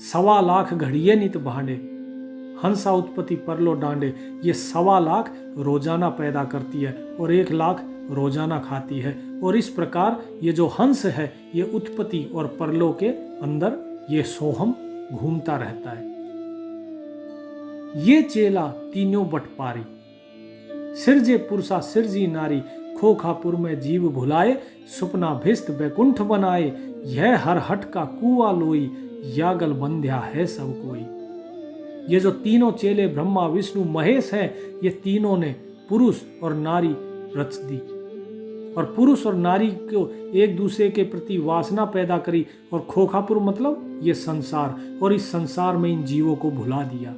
सवा लाख घड़िए नित भांडे, हंसा उत्पत्ति परलो डांडे। ये 1.25 लाख रोजाना पैदा करती है और 1 लाख रोजाना खाती है। और इस प्रकार ये जो हंस है ये उत्पत्ति और परलो के अंदर ये सोहम घूमता रहता है। ये चेला तीनों बटपारी, सिरजे पुरुषा सिरजी नारी, खोखापुर में जीव भुलाए, सुपना भिस्त बैकुंठ बनाए। यह हर हट का कुआ लोई, यागल बंध्या है सब कोई। ये जो तीनों चेले ब्रह्मा विष्णु महेश हैं, ये तीनों ने पुरुष और नारी रच दी और पुरुष और नारी को एक दूसरे के प्रति वासना पैदा करी। और खोखापुर मतलब ये संसार, और इस संसार में इन जीवों को भुला दिया।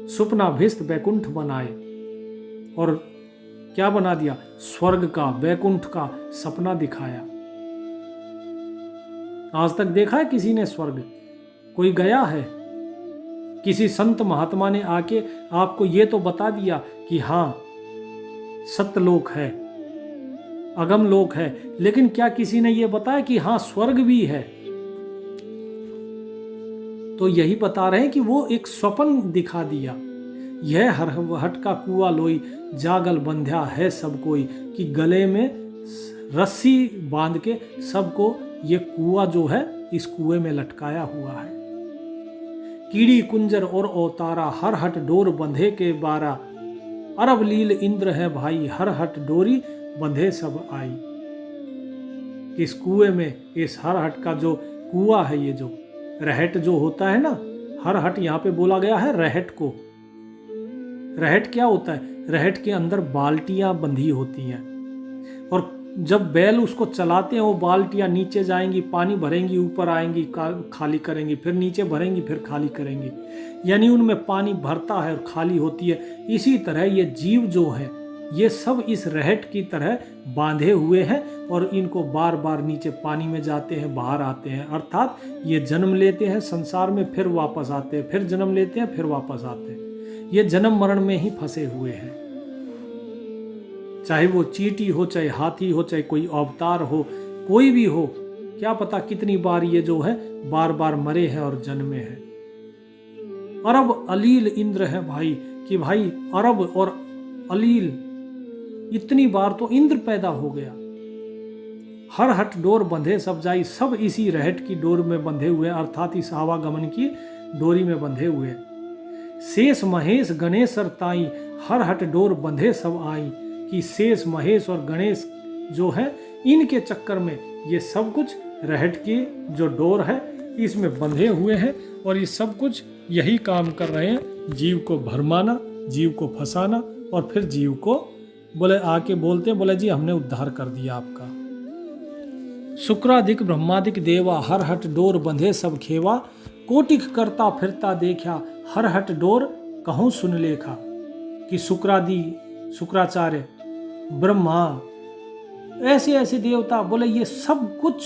सुपना भिस्त बैकुंठ बनाए, और क्या बना दिया? स्वर्ग का, बैकुंठ का सपना दिखाया। आज तक देखा है किसी ने स्वर्ग? कोई गया है? किसी संत महात्मा ने आके आपको ये तो बता दिया कि हाँ सत्यलोक है, अगम लोक है, लेकिन क्या किसी ने ये बताया कि हाँ स्वर्ग भी है? तो यही बता रहे हैं कि वो एक स्वप्न दिखा दिया। यह हर हट का कुआ लोई, जागल बंध्या है सब कोई, कि गले में रस्सी बांध के सबको ये कुआ जो है इस कुएं में लटकाया हुआ है। कीड़ी कुंजर और अवतारा, हर हट डोर बंधे के 12, अरब लील इंद्र है भाई, हर हट डोरी बंधे सब आई। इस कुएं में, इस हर हट का जो कुआ है, ये जो रहट जो होता है ना, हर हट यहाँ पे बोला गया है रहट को। रहट क्या होता है? रहट के अंदर बाल्टियां बंधी होती हैं, और जब बैल उसको चलाते हैं वो बाल्टियां नीचे जाएंगी, पानी भरेंगी, ऊपर आएंगी, खाली करेंगी, फिर नीचे भरेंगी, फिर खाली करेंगी, यानी उनमें पानी भरता है और खाली होती है। इसी तरह ये जीव जो है ये सब इस रहट की तरह बांधे हुए हैं, और इनको बार बार नीचे पानी में जाते हैं, बाहर आते हैं। अर्थात ये जन्म लेते हैं संसार में, फिर वापस आते हैं, फिर जन्म लेते हैं, फिर वापस आते हैं। ये जन्म मरण में ही फंसे हुए हैं। चाहे वो चींटी हो, चाहे हाथी हो, चाहे कोई अवतार हो, कोई भी हो, क्या पता कितनी बार ये जो है बार बार मरे हैं और जन्मे हैं। अरब अलील इंद्र है भाई, कि भाई अरब और अलील इतनी बार तो इंद्र पैदा हो गया। हर हट डोर बंधे सब जाई, सब इसी रहट की डोर में बंधे हुए, अर्थात इस आवागमन की डोरी में बंधे हुए। शेष महेश गणेश ताई, हर हट डोर बंधे सब आई, कि शेष महेश और गणेश जो है इनके चक्कर में ये सब कुछ रहट की जो डोर है इसमें बंधे हुए हैं, और ये सब कुछ यही काम कर रहे हैं, जीव को भरमाना, जीव को फंसाना, और फिर जीव को बोले आके बोलते हैं, बोले जी हमने उद्धार कर दिया आपका। शुक्राधिक ब्रह्मादिक देवा, हर हट डोर बंधे सब खेवा, कोटिक करता फिरता देखा, हर हट डोर कहूँ सुन लेखा। कि शुक्राचार्य, ब्रह्मा, ऐसे ऐसे देवता, बोले ये सब कुछ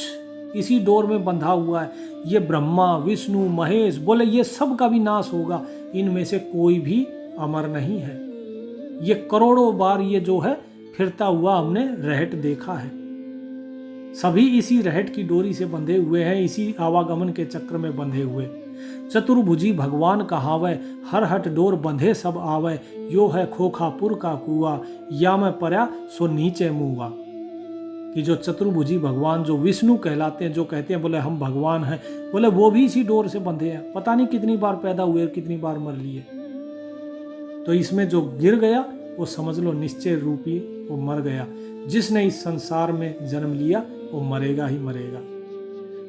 इसी डोर में बंधा हुआ है। ये ब्रह्मा विष्णु महेश, बोले ये सब का भी नाश होगा, इनमें से कोई भी अमर नहीं है। ये करोड़ों बार ये जो है फिरता हुआ हमने रहट देखा है। सभी इसी रहट की डोरी से बंधे हुए हैं, इसी आवागमन के चक्र में बंधे हुए। चतुर्भुजी भगवान कहावै, हर हट डोर बंधे सब आवै, यो है खोखापुर का कुआ, या मैं पर्या सो नीचे मुआ। कि जो चतुर्भुजी भगवान जो विष्णु कहलाते हैं, जो कहते हैं बोले हम भगवान हैं, बोले वो भी इसी डोर से बंधे हैं। पता नहीं कितनी बार पैदा हुए और कितनी बार मर लिए। तो इसमें जो गिर गया वो समझ लो निश्चय रूपी वो मर गया। जिसने इस संसार में जन्म लिया वो मरेगा ही मरेगा।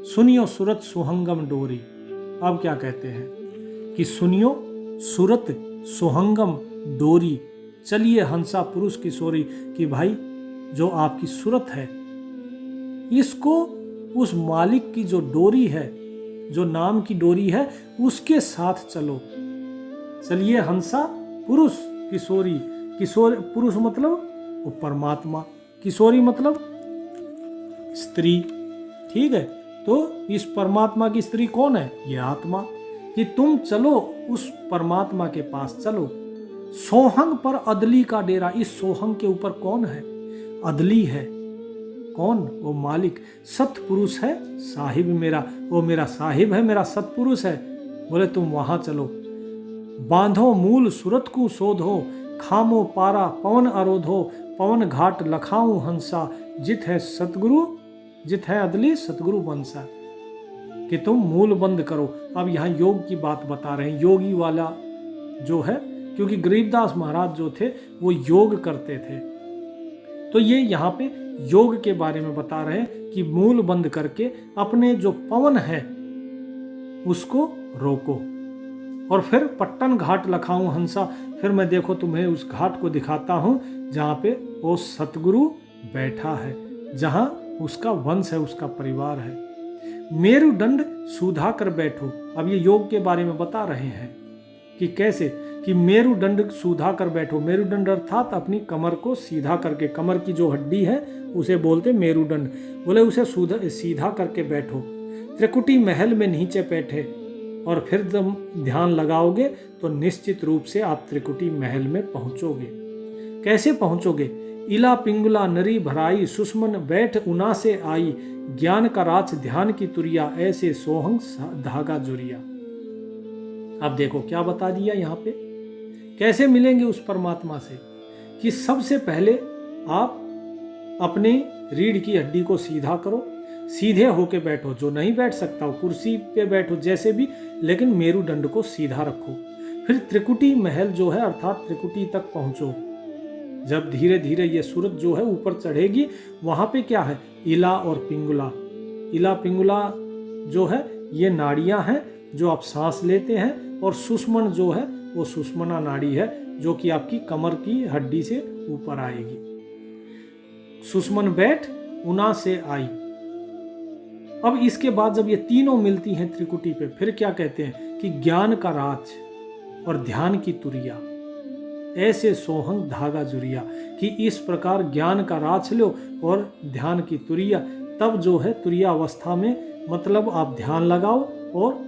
सुनियो सुरत सुहंगम डोरी। अब क्या कहते हैं कि सुनियो सुरत सुहंगम डोरी, चलिए हंसा पुरुष किशोरी। कि भाई जो आपकी सूरत है इसको उस मालिक की जो डोरी है, जो नाम की डोरी है, उसके साथ चलो। चलिए हंसा पुरुष किशोरी। किशोर पुरुष मतलब वो परमात्मा, किशोरी मतलब स्त्री। ठीक है, तो इस परमात्मा की स्त्री कौन है? ये आत्मा। कि तुम चलो उस परमात्मा के पास चलो। सोहंग पर अदली का डेरा। इस सोहंग के ऊपर कौन है? अदली है। कौन? वो मालिक। सतपुरुष है साहिब मेरा, वो मेरा साहिब है, मेरा सतपुरुष है। बोले तुम वहां चलो। बांधो मूल सूरत को शोधो, खामो पारा पवन अरोधो, पवन घाट लखाऊं हंसा, जित है सतगुरु जित है अदली सतगुरु बंसा। कि तुम मूल बंद करो। अब यहाँ योग की बात बता रहे हैं, योगी वाला जो है, क्योंकि गरीबदास महाराज जो थे वो योग करते थे, तो ये यहाँ पे योग के बारे में बता रहे हैं कि मूल बंद करके अपने जो पवन है उसको रोको। और फिर पट्टन घाट लखाऊं हंसा, फिर मैं देखो तुम्हें उस घाट को दिखाता हूं जहां पे वो सतगुरु बैठा है, जहां उसका वंश है, उसका परिवार है। मेरुदंड सुधा कर बैठो। अब ये योग के बारे में बता रहे हैं कि कैसे, कि मेरुदंड सुधा कर बैठो। मेरुदंड अर्थात अपनी कमर को सीधा करके, कमर की जो हड्डी है उसे बोलते मेरुदंड। बोले उसे सीधा करके बैठो। त्रिकुटी महल में नीचे बैठे, और फिर जब ध्यान लगाओगे तो निश्चित रूप से आप त्रिकुटी महल में पहुंचोगे। कैसे पहुंचोगे? इला पिंगुला नरी भराई, सुषमन बैठ उना से आई, ज्ञान का राज ध्यान की तुरिया, ऐसे सोहंग धागा जुरिया। अब देखो क्या बता दिया यहाँ पे, कैसे मिलेंगे उस परमात्मा से? कि सबसे पहले आप अपने रीढ़ की हड्डी को सीधा करो, सीधे होके बैठो। जो नहीं बैठ सकता हो कुर्सी पे बैठो जैसे भी, लेकिन मेरुदंड को सीधा रखो। फिर त्रिकुटी महल जो है अर्थात त्रिकुटी तक पहुंचो। जब धीरे धीरे ये सूरत जो है ऊपर चढ़ेगी, वहां पे क्या है? इला और पिंगुला। इला पिंगुला जो है ये नाड़ियां हैं जो आप सांस लेते हैं, और सुषमन जो है वो सुषमना नाड़ी है जो कि आपकी कमर की हड्डी से ऊपर आएगी। सुषमन बैठ उना से आई। अब इसके बाद जब ये तीनों मिलती हैं त्रिकुटी पे, फिर क्या कहते हैं कि ज्ञान का राज और ध्यान की तुरिया, ऐसे सोहंग धागा जुरिया। कि इस प्रकार ज्ञान का राज लो और ध्यान की तुरिया। तब जो है तुरिया अवस्था में मतलब आप ध्यान लगाओ और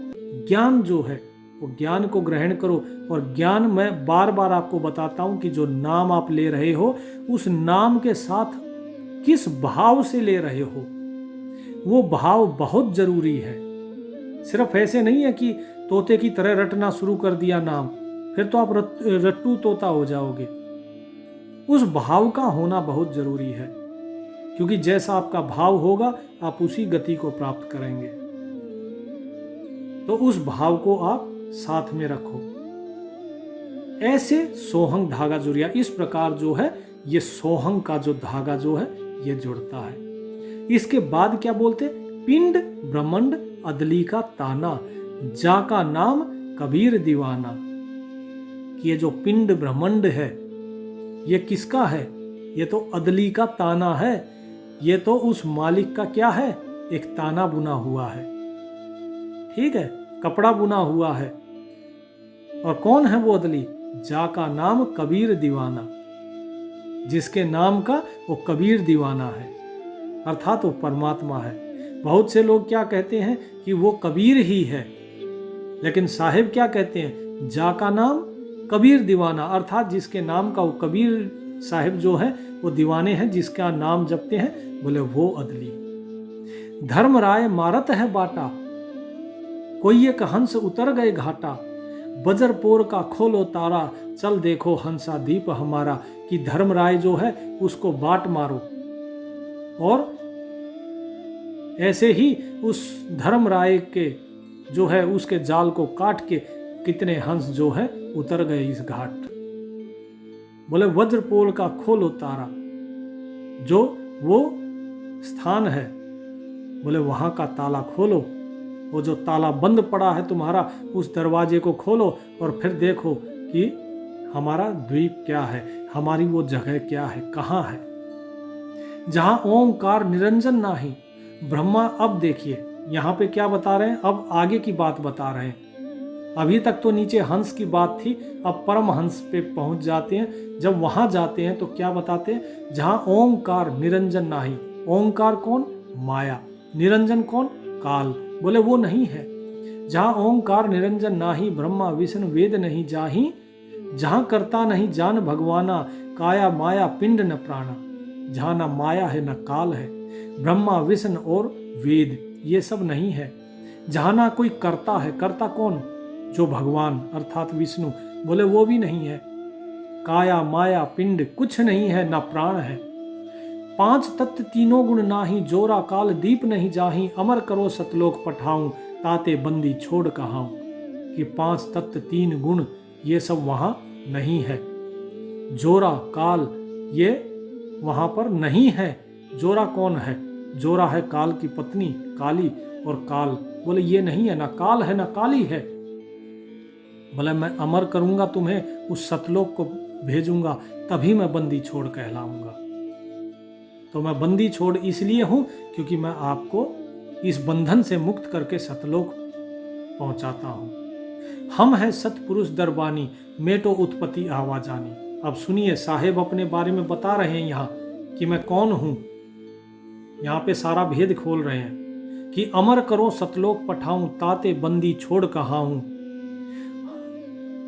ज्ञान जो है वो ज्ञान को ग्रहण करो। और ज्ञान मैं बार बार आपको बताता हूं कि जो नाम आप ले रहे हो उस नाम के साथ किस भाव से ले रहे हो, वो भाव बहुत जरूरी है। सिर्फ ऐसे नहीं है कि तोते की तरह रटना शुरू कर दिया नाम, फिर तो आप रट्टू तोता हो जाओगे। उस भाव का होना बहुत जरूरी है, क्योंकि जैसा आपका भाव होगा आप उसी गति को प्राप्त करेंगे। तो उस भाव को आप साथ में रखो। ऐसे सोहंग धागा जुड़िया। इस प्रकार जो है ये सोहंग का जो धागा जो है ये जुड़ता है। इसके बाद क्या बोलते? पिंड ब्रह्मंड अदली का ताना, जाका नाम कबीर दीवाना। कि ये जो पिंड ब्रह्मंड है ये किसका है? ये तो अदली का ताना है। ये तो उस मालिक का क्या है? एक ताना बुना हुआ है, ठीक है, कपड़ा बुना हुआ है। और कौन है वो अदली? जाका नाम कबीर दीवाना, जिसके नाम का वो कबीर दीवाना है, अर्थात वो परमात्मा है। बहुत से लोग क्या कहते हैं कि वो कबीर ही है, लेकिन साहिब क्या कहते हैं? जाका नाम कबीर दीवाना, अर्थात जिसके नाम का वो कबीर साहिब जो है वो दीवाने हैं, जिसका नाम जपते हैं, बोले वो अदली। धर्म राय मारत है बाटा, कोई एक हंस उतर गए घाटा, बजरपोर का खोलो तारा, चल देखो हंसा दीप हमारा। कि धर्म राय जो है उसको बाट मारो, और ऐसे ही उस धर्म राय के जो है उसके जाल को काट के कितने हंस जो है उतर गए इस घाट। बोले वज्रपोल का खोलो तारा, जो वो स्थान है, बोले वहां का ताला खोलो। वो जो ताला बंद पड़ा है तुम्हारा, उस दरवाजे को खोलो और फिर देखो कि हमारा द्वीप क्या है, हमारी वो जगह क्या है, कहाँ है, जहां ओंकार निरंजन नाही ब्रह्मा। अब देखिए यहाँ पे क्या बता रहे हैं, अब आगे की बात बता रहे हैं। अभी तक तो नीचे हंस की बात थी, अब परम हंस पे पहुंच जाते हैं। जब वहां जाते हैं तो क्या बताते हैं? जहां ओंकार निरंजन नाही। ओंकार कौन? माया। निरंजन कौन? काल। बोले वो नहीं है। जहां ओंकार निरंजन नाही, ब्रह्मा विष्णु वेद नहीं जाही, जहां करता नहीं जान भगवाना, काया माया पिंड न प्राणा। जहां न माया है न काल है, ब्रह्मा विष्णु और वेद ये सब नहीं है। जहाँ ना कोई कर्ता है, कर्ता कौन? जो भगवान अर्थात विष्णु, बोले वो भी नहीं है। काया माया पिंड कुछ नहीं है, ना प्राण है। पांच तत्व तीनों गुण नाही, जोरा काल दीप नहीं जाही, अमर करो सतलोक पठाऊं, ताते बंदी छोड़ कहाऊं। कि पांच तत्व तीन गुण ये सब वहां नहीं है। जोरा काल ये वहां पर नहीं है। जोरा कौन है? जोरा है काल की पत्नी काली, और काल बोले ये नहीं है, ना काल है ना काली है। बोले मैं अमर करूंगा तुम्हें, उस सतलोक को भेजूंगा, तभी मैं बंदी छोड़ कहलाऊंगा। तो मैं बंदी छोड़ इसलिए हूं क्योंकि मैं आपको इस बंधन से मुक्त करके सतलोक पहुंचाता हूं। हम हैं सतपुरुष दरबानी, मेटो उत्पत्ति आवाजानी। अब सुनिए, साहेब अपने बारे में बता रहे हैं यहाँ कि मैं कौन हूं। यहाँ पे सारा भेद खोल रहे हैं कि अमर करो सतलोक पठाऊं, ताते बंदी छोड़ कहाऊं।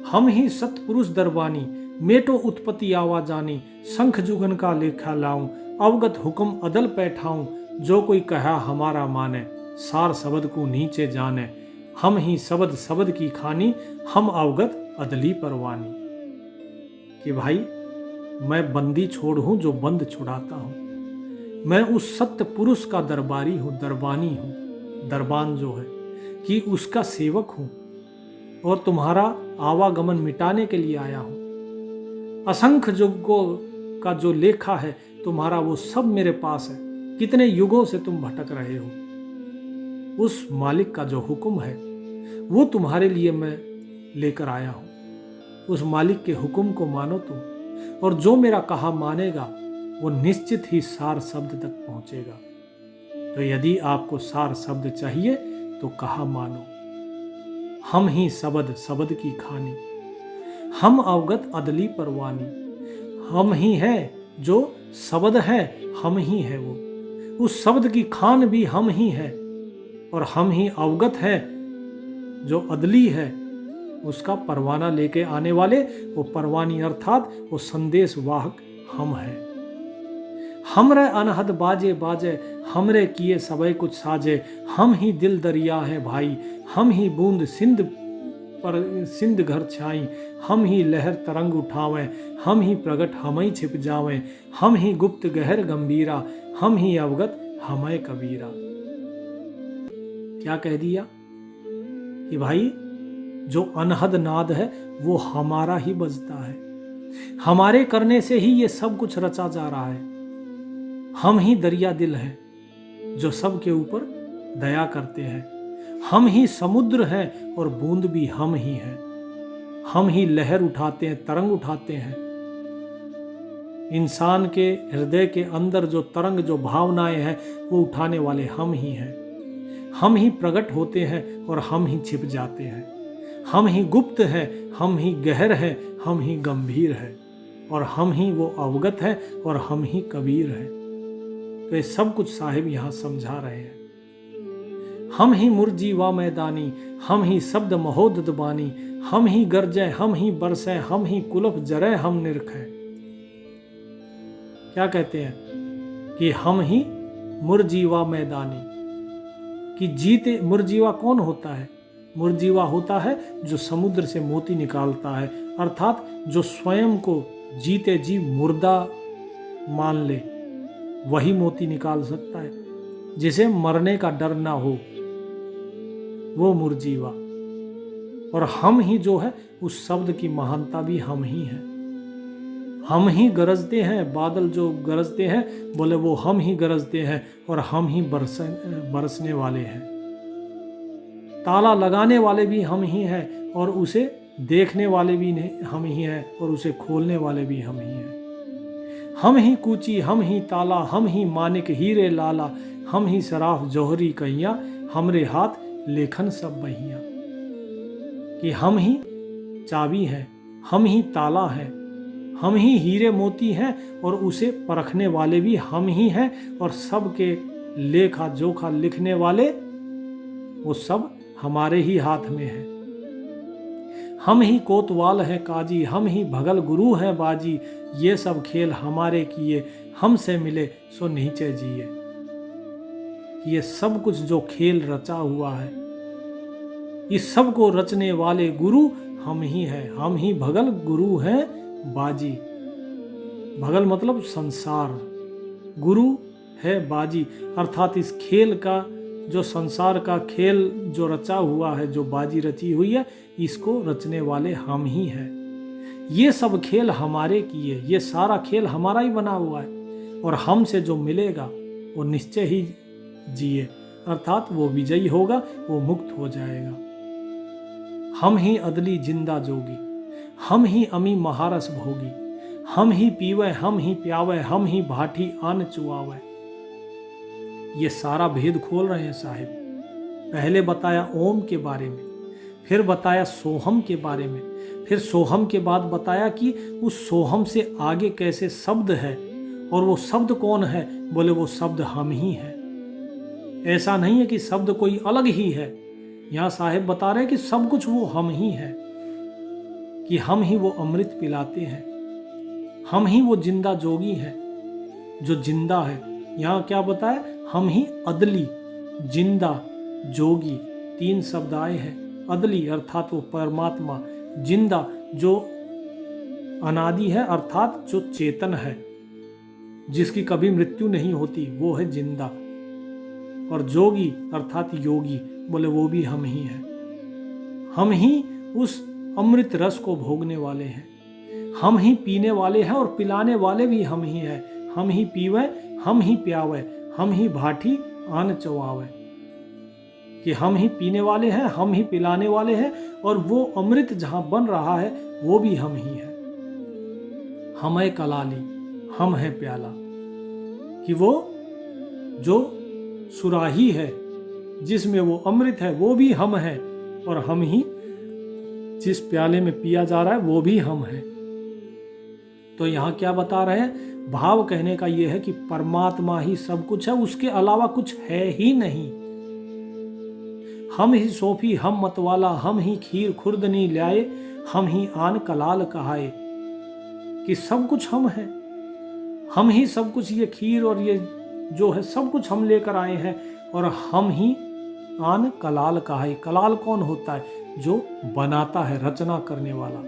हम ही सतपुरुष दरबानी, मेटो उत्पत्ति आवाजानी, शंख जुगन का लेखा लाऊं, अवगत हुक्म अदल बैठाऊं, जो कोई कहा हमारा माने, सार शब्द को नीचे जाने। हम ही शब्द शब्द की खानी, हम अवगत अदली परवानी। कि भाई मैं बंदी छोड़ हूं जो बंद छुड़ाता हूं। मैं उस सत्य पुरुष का दरबारी हूं, दरबानी हूं, दरबान जो है कि उसका सेवक हूं, और तुम्हारा आवागमन मिटाने के लिए आया हूं। असंख्य युगों का जो लेखा है तुम्हारा, वो सब मेरे पास है। कितने युगों से तुम भटक रहे हो, उस मालिक का जो हुक्म है वो तुम्हारे लिए मैं लेकर आया हूं। उस मालिक के हुक्म को मानो तुम, और जो मेरा कहा मानेगा वो निश्चित ही सार शब्द तक पहुंचेगा। तो यदि आपको सार शब्द चाहिए तो कहा मानो। हम ही शब्द शब्द की खानी, हम अवगत अदली परवानी। हम ही है जो शब्द है, हम ही है वो। उस शब्द की खान भी हम ही है, और हम ही अवगत है जो अदली है, उसका परवाना लेके आने वाले, वो परवानी अर्थात वो संदेश वाहक हम है। हमरे अनहद बाजे बाजे, हमरे किए सबे कुछ साजे। हम ही दिल दरिया है भाई, हम ही बूंद सिंध पर सिंध घर छाई। हम ही लहर तरंग उठावें, हम ही प्रगट हम ही छिप जावें। हम ही गुप्त गहर गंभीरा, हम ही अवगत हमें कबीरा। क्या कह दिया कि भाई जो अनहद नाद है वो हमारा ही बजता है, हमारे करने से ही ये सब कुछ रचा जा रहा है। हम ही दरिया दिल हैं जो सब के ऊपर दया करते हैं। हम ही समुद्र हैं और बूंद भी हम ही हैं। हम ही लहर उठाते हैं, तरंग उठाते हैं। इंसान के हृदय के अंदर जो तरंग, जो भावनाएं हैं, वो उठाने वाले हम ही हैं। हम ही प्रकट होते हैं और हम ही छिप जाते हैं। हम ही गुप्त हैं, हम ही गहर हैं, हम ही गंभीर हैं, और हम ही वो अवगत हैं और हम ही कबीर हैं। तो ये सब कुछ साहिब यहाँ समझा रहे हैं। हम ही मुरजीवा मैदानी, हम ही शब्द महोदत बानी। हम ही गरजें, हम ही बरसें, हम ही कुलफ जरे, हम निरखें। क्या कहते हैं कि हम ही मुरजीवा मैदानी, कि जीते। मुरजीवा कौन होता है? मुरजीवा होता है जो समुद्र से मोती निकालता है, अर्थात जो स्वयं को जीते जी मुर्दा मान ले, वही मोती निकाल सकता है। जिसे मरने का डर ना हो, वो मुरजीवा। और हम ही जो है, उस शब्द की महानता भी हम ही हैं। हम ही गरजते हैं, बादल जो गरजते हैं, बोले वो हम ही गरजते हैं, और हम ही बरसने वाले हैं। ताला लगाने वाले भी हम ही हैं, और उसे देखने वाले भी हम ही हैं, और उसे खोलने वाले भी हम ही हैं। हम ही कूची, हम ही ताला, हम ही मानिक हीरे लाला। हम ही सराफ जौहरी कहिया, हमरे हाथ लेखन सब बहिया। कि हम ही चाबी हैं, हम ही ताला हैं, हम ही हीरे मोती हैं, और उसे परखने वाले भी हम ही हैं, और सबके लेखा जोखा लिखने वाले वो सब हमारे ही हाथ में है। हम ही कोतवाल हैं काजी, हम ही भगल गुरु हैं बाजी। ये सब खेल हमारे किए, हमसे मिले सो नीचे जिए। कि ये सब कुछ जो खेल रचा हुआ है, इस सब को रचने वाले गुरु हम ही हैं। हम ही भगल गुरु हैं बाजी। भगल मतलब संसार, गुरु है बाजी, अर्थात इस खेल का, जो संसार का खेल जो रचा हुआ है, जो बाजी रची हुई है, इसको रचने वाले हम ही हैं। ये सब खेल हमारे किए, ये सारा खेल हमारा ही बना हुआ है, और हमसे जो मिलेगा वो निश्चय ही जिए, अर्थात वो विजयी होगा, वो मुक्त हो जाएगा। हम ही अदली जिंदा जोगी, हम ही अमी महारस भोगी, हम ही पीवे हम ही प्यावे, हम ही भाटी आन चुआवे। ये सारा भेद खोल रहे हैं साहिब। पहले बताया ओम के बारे में, फिर बताया सोहम के बारे में, फिर सोहम के बाद बताया कि उस सोहम से आगे कैसे शब्द है, और वो शब्द कौन है? बोले वो शब्द हम ही है। ऐसा नहीं है कि शब्द कोई अलग ही है, यहाँ साहिब बता रहे हैं कि सब कुछ वो हम ही है, कि हम ही वो अमृत पिलाते हैं, हम ही वो जिंदा जोगी है जो जिंदा है। यहाँ क्या बताया? हम ही अदली, जिंदा, जोगी, 3 शब्द आए हैं। अदली अर्थात वो परमात्मा, जिंदा जो अनादि है अर्थात जो चेतन है, जिसकी कभी मृत्यु नहीं होती, वो है जिंदा। और जोगी अर्थात योगी, बोले वो भी हम ही हैं। हम ही उस अमृत रस को भोगने वाले हैं, हम ही पीने वाले हैं, और पिलाने वाले भी हम ही हैं। हम ही पीवे हम ही प्यावे, हम ही भाटी आन चवावे, कि हम ही पीने वाले हैं, हम ही पिलाने वाले हैं, और वो अमृत जहां बन रहा है वो भी हम ही है। हम है कलाली, हम है प्याला, कि वो जो सुराही है जिसमें वो अमृत है वो भी हम हैं, और हम ही जिस प्याले में पिया जा रहा है वो भी हम हैं। तो यहाँ क्या बता रहे हैं? भाव कहने का ये है कि परमात्मा ही सब कुछ है, उसके अलावा कुछ है ही नहीं। हम ही सोफी हम मतवाला, हम ही खीर खुर्दनी ल्याए, हम ही आन कलाल कहाए, कि सब कुछ हम हैं, हम ही सब कुछ, ये खीर और ये जो है सब कुछ हम लेकर आए हैं, और हम ही आन कलाल कहाए। कलाल कौन होता है? जो बनाता है, रचना करने वाला।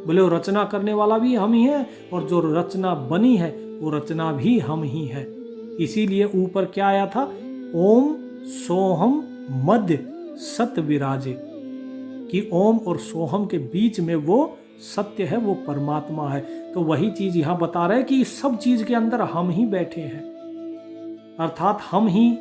बोले वो रचना करने वाला भी हम ही है, और जो रचना बनी है वो रचना भी हम ही है। इसीलिए ऊपर क्या आया था? ओम सोहम मध्य सत्य विराजे, कि ओम और सोहम के बीच में वो सत्य है, वो परमात्मा है। तो वही चीज यहां बता रहे हैं कि इस सब चीज के अंदर हम ही बैठे हैं, अर्थात हम ही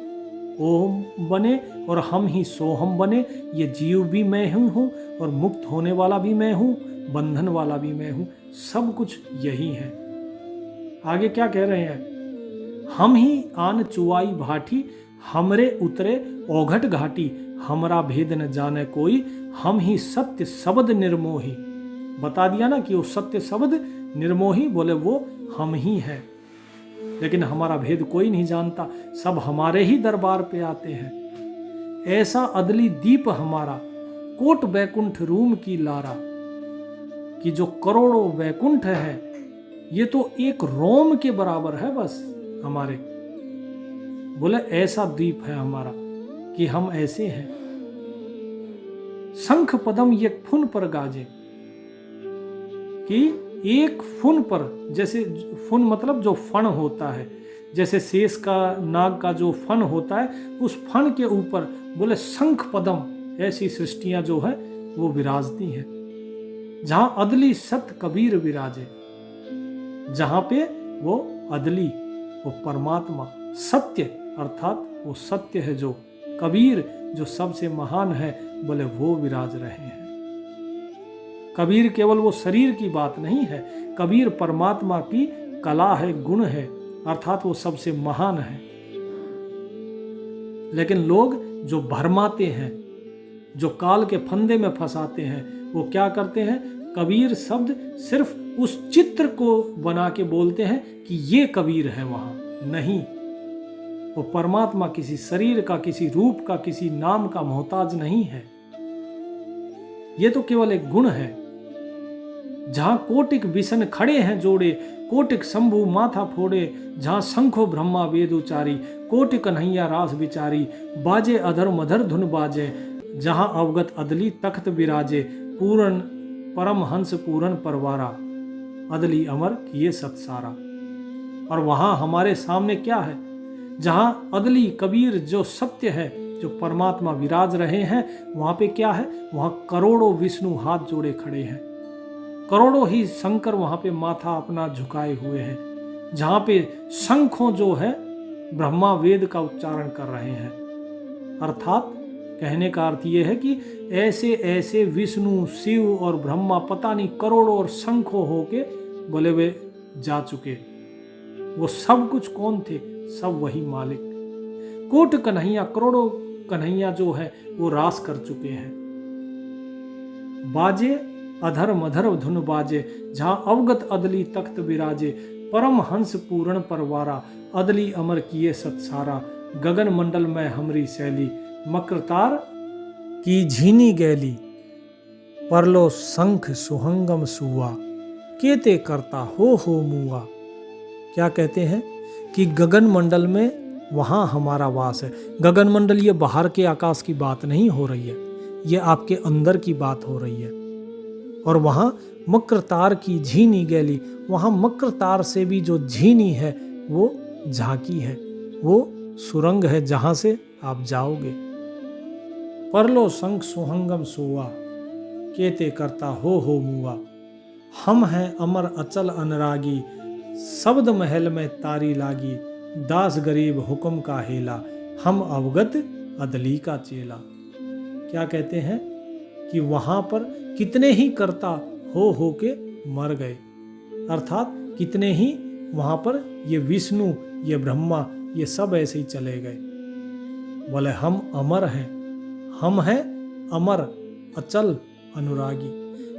ओम बने और हम ही सोहम बने। ये जीव भी मैं ही हूं, और मुक्त होने वाला भी मैं हूं, बंधन वाला भी मैं हूं, सब कुछ यही है। आगे क्या कह रहे हैं? हम ही आन चुआई भाटी, हमरे उतरे ओघट घाटी, हमरा भेद न जाने कोई, हम ही सत्य शब्द निर्मोही। बता दिया ना कि वो सत्य शब्द निर्मोही, बोले वो हम ही है, लेकिन हमारा भेद कोई नहीं जानता, सब हमारे ही दरबार पे आते हैं। ऐसा अदली दीप हमारा, कोट वैकुंठ रूम की लारा, कि जो करोड़ों वैकुंठ है ये तो एक रोम के बराबर है बस हमारे। बोले ऐसा दीप है हमारा कि हम ऐसे हैं। शंख पदम ये फुन पर गाजे, कि एक फुन पर, जैसे फुन मतलब जो फण होता है, जैसे शेष का नाग का जो फन होता है, उस फन के ऊपर बोले शंख पदम, ऐसी सृष्टियां जो है वो विराजती हैं। जहां अदली सत्य कबीर विराजे, जहां पे वो अदली, वो परमात्मा सत्य, अर्थात वो सत्य है जो कबीर, जो सबसे महान है, बोले वो विराज रहे हैं। कबीर केवल वो शरीर की बात नहीं है, कबीर परमात्मा की कला है, गुण है, अर्थात वो सबसे महान है। लेकिन लोग जो भरमाते हैं, जो काल के फंदे में फंसाते हैं, वो क्या करते हैं? कबीर शब्द सिर्फ उस चित्र को बना के बोलते हैं कि ये कबीर है, वहां नहीं। वो परमात्मा किसी शरीर का, किसी रूप का, किसी नाम का मोहताज नहीं है। ये तो केवल एक गुण है। जहां कोटिक विसन खड़े हैं जोड़े, कोटिक शंभु माथा फोड़े, जहां शंखो ब्रह्मा वेद उचारी, कोटि कन्हैया रास विचारी, बाजे अधर मधर धुन बाजे, जहां अवगत अदली तख्त विराजे, पूर्ण परम हंस पूर्ण परवारा, अदली अमर किए सतसारा। और वहां हमारे सामने क्या है? जहां अदली कबीर जो सत्य है, जो परमात्मा विराज रहे हैं, वहां पे क्या है? वहां करोड़ों विष्णु हाथ जोड़े खड़े हैं, करोड़ों ही शंकर वहां पे माथा अपना झुकाए हुए हैं, जहां पे शंखों जो है ब्रह्मा वेद का उच्चारण कर रहे हैं। अर्थात कहने का अर्थ ये है कि ऐसे ऐसे विष्णु शिव और ब्रह्मा पता नहीं करोड़ों और शंखों होके बोले वे जा चुके। वो सब कुछ कौन थे? सब वही मालिक। कोट कन्हैया, करोड़ों कन्हैया जो है वो रास कर चुके हैं। बाजे अधर मधर धुन बाजे, जहां अवगत अदली तख्त विराजे, परम हंस पूर्ण परवारा, अदली अमर किए सतसारा, गगन मंडल में हमरी शैली, मक्रतार की झीनी गैली, परलो शंख सुहंगम सुआ, केते करता हो मुआ। क्या कहते हैं कि गगन मंडल में वहाँ हमारा वास है। गगन मंडल ये बाहर के आकाश की बात नहीं हो रही है, ये आपके अंदर की बात हो रही है। और वहाँ मक्रतार की झीनी गैली, वहाँ मक्रतार से भी जो झीनी है वो झांकी है, वो सुरंग है जहाँ से आप जाओगे। परलो शंख सुहंगम सुआ, केते करता हो मुआ, हम हैं अमर अचल अनुरागी, शब्द महल में तारी लागी, दास गरीब हुक्म का हेला, हम अवगत अदली का चेला। क्या कहते हैं कि वहां पर कितने ही कर्ता हो के मर गए, अर्थात कितने ही वहां पर ये विष्णु ये ब्रह्मा ये सब ऐसे ही चले गए। बोले हम अमर हैं, हम हैं अमर अचल अनुरागी,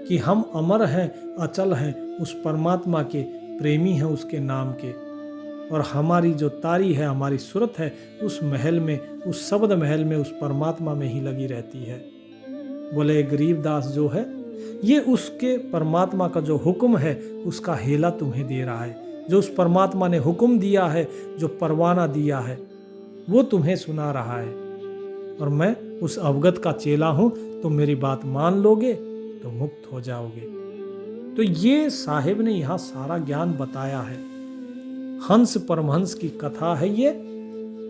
कि हम अमर हैं अचल हैं, उस परमात्मा के प्रेमी हैं उसके नाम के। और हमारी जो तारी है, हमारी सूरत है, उस महल में, उस शब्द महल में, उस परमात्मा में ही लगी रहती है। बोले गरीबदास जो है ये उसके परमात्मा का जो हुक्म है उसका हेला तुम्हें दे रहा है। जो उस परमात्मा ने हुक्म दिया है, जो परवाना दिया है, वो तुम्हें सुना रहा है। और मैं उस अवगत का चेला हूं, तो मेरी बात मान लोगे तो मुक्त हो जाओगे। तो ये साहिब ने यहाँ सारा ज्ञान बताया है। हंस परमहंस की कथा है ये,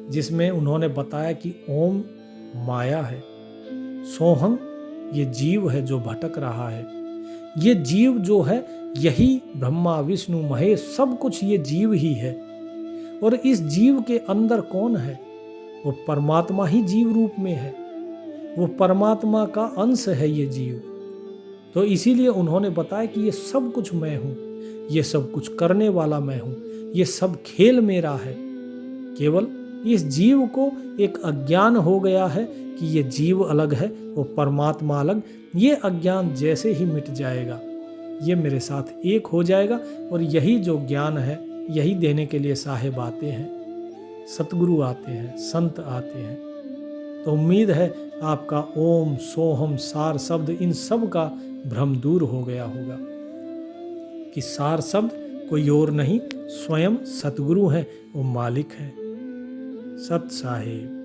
जिसमें उन्होंने बताया कि ओम माया है, सोहम ये जीव है जो भटक रहा है। ये जीव जो है यही ब्रह्मा विष्णु महेश सब कुछ ये जीव ही है। और इस जीव के अंदर कौन है? वो परमात्मा ही जीव रूप में है, वो परमात्मा का अंश है ये जीव। तो इसीलिए उन्होंने बताया कि ये सब कुछ मैं हूँ, ये सब कुछ करने वाला मैं हूँ, ये सब खेल मेरा है। केवल इस जीव को एक अज्ञान हो गया है कि ये जीव अलग है, वो परमात्मा अलग। ये अज्ञान जैसे ही मिट जाएगा, ये मेरे साथ एक हो जाएगा। और यही जो ज्ञान है, यही देने के लिए साहिब आते हैं, सतगुरु आते हैं, संत आते हैं। तो उम्मीद है आपका ओम सोहम सार शब्द इन सब का भ्रम दूर हो गया होगा कि सार शब्द कोई और नहीं, स्वयं सतगुरु हैं, वो मालिक हैं। सत साहिब।